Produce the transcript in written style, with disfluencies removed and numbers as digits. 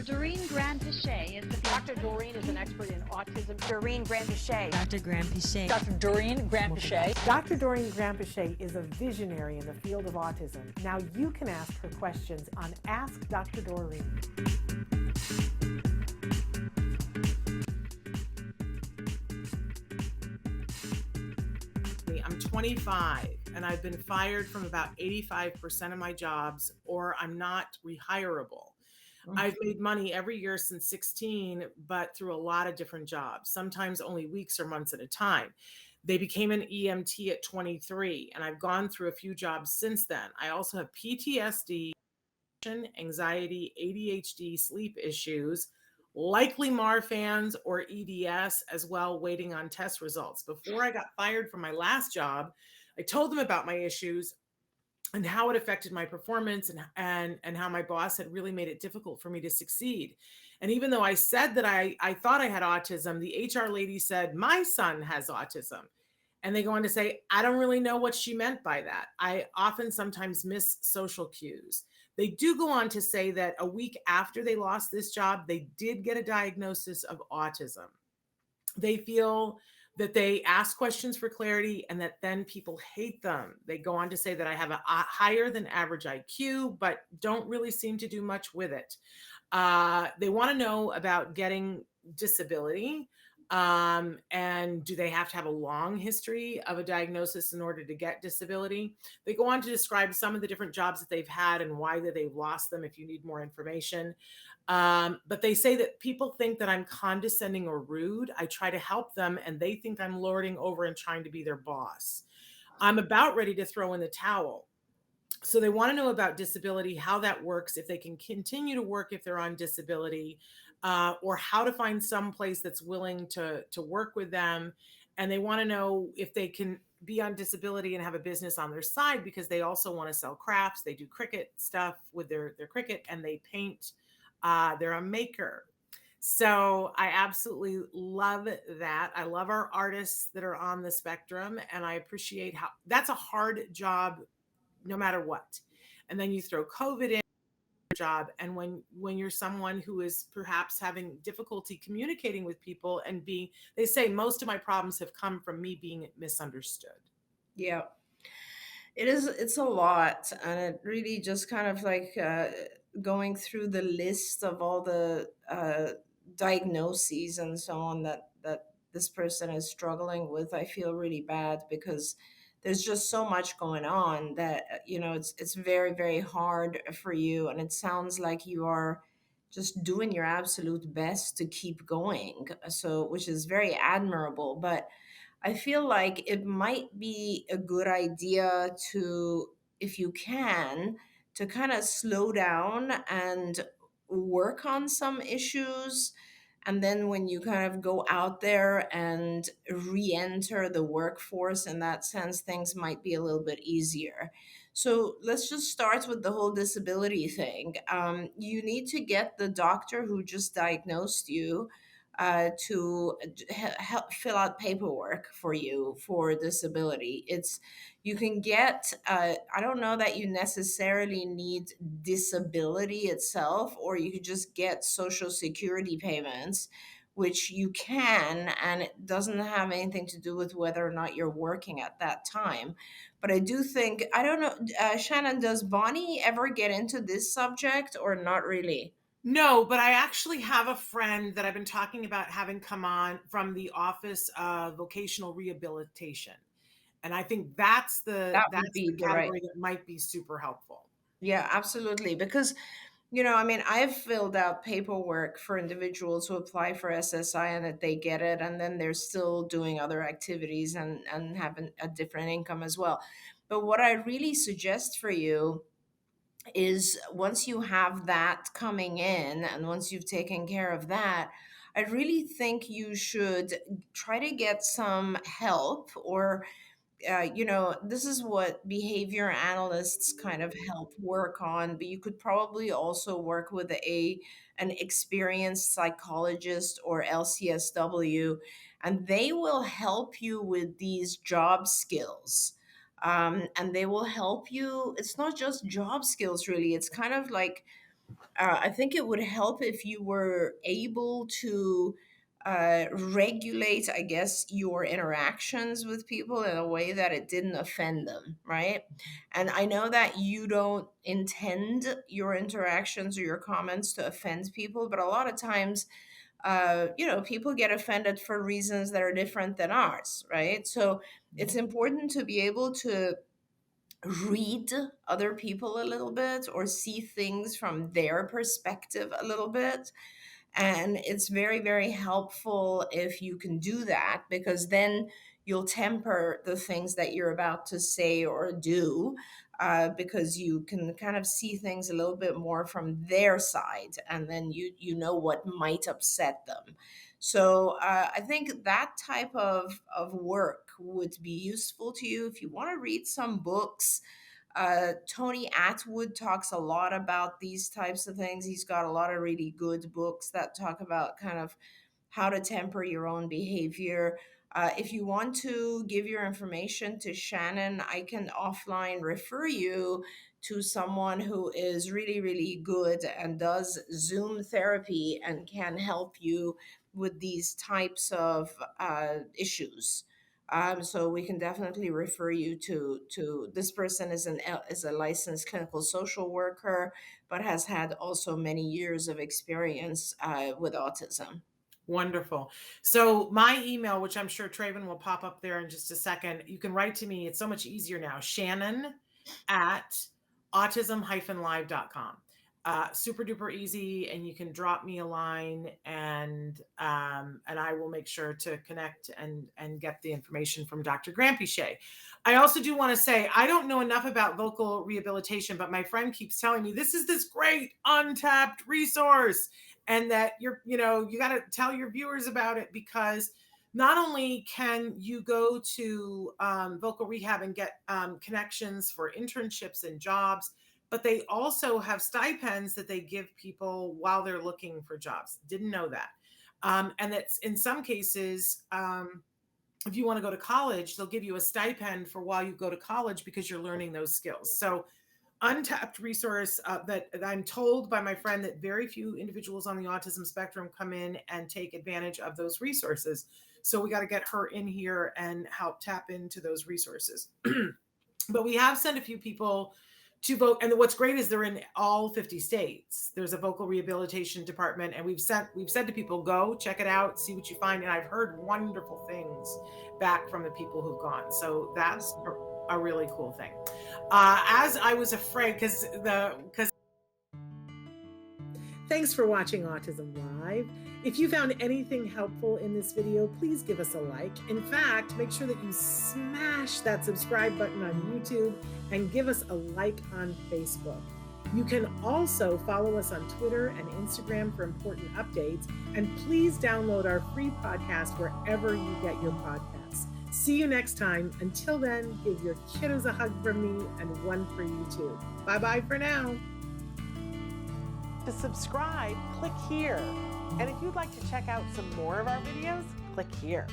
Doreen Grand-Pichet is the Dr. Doreen is an expert in autism. Doreen Grand-Pichet. Dr. Grand-Pichet. Dr. Doreen Grand-Pichet. Dr. Doreen Grand-Pichet is a visionary in the field of autism. Now you can ask her questions on Ask Dr. Doreen. I'm 25 and I've been fired from about 85% of my jobs, or I'm not rehirable. I've made money every year since 16, but through a lot of different jobs, sometimes only weeks or months at a time. They became an EMT at 23, and I've gone through a few jobs since then. I also have PTSD, anxiety, ADHD, sleep issues, likely Marfan's or EDS as well, waiting on test results. Before I got fired from my last job, I told them about my issues and how it affected my performance, and how my boss had really made it difficult for me to succeed. And even though I said that I thought I had autism, the HR lady said, my son has autism. And they go on to say, I don't really know what she meant by that. I often sometimes miss social cues. They do go on to say that a week after they lost this job, they did get a diagnosis of autism. They feel that they ask questions for clarity and that then people hate them. They go on to say that I have a higher than average IQ, but don't really seem to do much with it. They want to know about getting disability. And do they have to have a long history of a diagnosis in order to get disability? They go on to describe some of the different jobs that they've had and why that they've lost them if you need more information. But they say that people think that I'm condescending or rude. I try to help them and they think I'm lording over and trying to be their boss. I'm about ready to throw in the towel. So they want to know about disability, how that works, if they can continue to work if they're on disability, or how to find some place that's willing to work with them. And they want to know if they can be on disability and have a business on their side, because they also want to sell crafts. They do cricket stuff with their cricket, and they paint. They're a maker. So I absolutely love that. I love our artists that are on the spectrum, and I appreciate how that's a hard job no matter what. And then you throw COVID in your job. And when you're someone who is perhaps having difficulty communicating with people and they say most of my problems have come from me being misunderstood. Yeah, it's a lot. And it really just kind of like going through the list of all the diagnoses and so on that this person is struggling with. I feel really bad because there's just so much going on that it's very, very hard for you, and it sounds like you are just doing your absolute best to keep going, so which is very admirable. But I feel like it might be a good idea to, if you can, to kind of slow down and work on some issues. And then when you kind of go out there and re-enter the workforce, in that sense, things might be a little bit easier. So let's just start with the whole disability thing. You need to get the doctor who just diagnosed you to help fill out paperwork for you for disability. You can get, I don't know that you necessarily need disability itself, or you could just get Social Security payments, which you can, and it doesn't have anything to do with whether or not you're working at that time. But I do think, I don't know, Shannon, does Bonnie ever get into this subject or not really? No, but I actually have a friend that I've been talking about having come on from the Office of Vocational Rehabilitation. And I think that's the category that might be super helpful. Yeah, absolutely. Because, I mean, I've filled out paperwork for individuals who apply for SSI and that they get it, and then they're still doing other activities and having a different income as well. But what I really suggest for you is, once you have that coming in and once you've taken care of that, I really think you should try to get some help, or this is what behavior analysts kind of help work on, but you could probably also work with an experienced psychologist or LCSW, and they will help you with these job skills. And they will help you. It's not just job skills, really. It's kind of like I think it would help if you were able to regulate, I guess, your interactions with people in a way that it didn't offend them, right? And I know that you don't intend your interactions or your comments to offend people, but a lot of times, people get offended for reasons that are different than ours, right? So it's important to be able to read other people a little bit or see things from their perspective a little bit. And it's very, very helpful if you can do that, because then you'll temper the things that you're about to say or do, because you can kind of see things a little bit more from their side, and then you know what might upset them. So I think that type of work would be useful to you if you want to read some books. Tony Atwood talks a lot about these types of things. He's got a lot of really good books that talk about kind of how to temper your own behavior. If you want to give your information to Shannon, I can offline refer you to someone who is really, really good and does Zoom therapy and can help you with these types of issues. So we can definitely refer you to this person is a licensed clinical social worker, but has had also many years of experience with autism. Wonderful. So my email, which I'm sure Traven will pop up there in just a second, you can write to me. It's so much easier now. Shannon at autism-live.com. Super duper easy, and you can drop me a line, and I will make sure to connect and get the information from Dr. Grampichet. I also do want to say I don't know enough about vocal rehabilitation, but my friend keeps telling me this is this great untapped resource, and that you got to tell your viewers about it, because not only can you go to vocal rehab and get connections for internships and jobs, but they also have stipends that they give people while they're looking for jobs. Didn't know that. And that's in some cases, if you want to go to college, they'll give you a stipend for while you go to college because you're learning those skills. So untapped resource that I'm told by my friend that very few individuals on the autism spectrum come in and take advantage of those resources. So we got to get her in here and help tap into those resources. But we have sent a few people to vote. And what's great is they're in all 50 states. There's a vocal rehabilitation department, and we've said to people, go check it out, see what you find. And I've heard wonderful things back from the people who've gone. So that's a really cool thing. As I was afraid, because Thanks for watching Autism Live. If you found anything helpful in this video, please give us a like. In fact, make sure that you smash that subscribe button on YouTube and give us a like on Facebook. You can also follow us on Twitter and Instagram for important updates. And please download our free podcast wherever you get your podcasts. See you next time. Until then, give your kiddos a hug from me and one for you too. Bye-bye for now. To subscribe, click here. And if you'd like to check out some more of our videos, click here.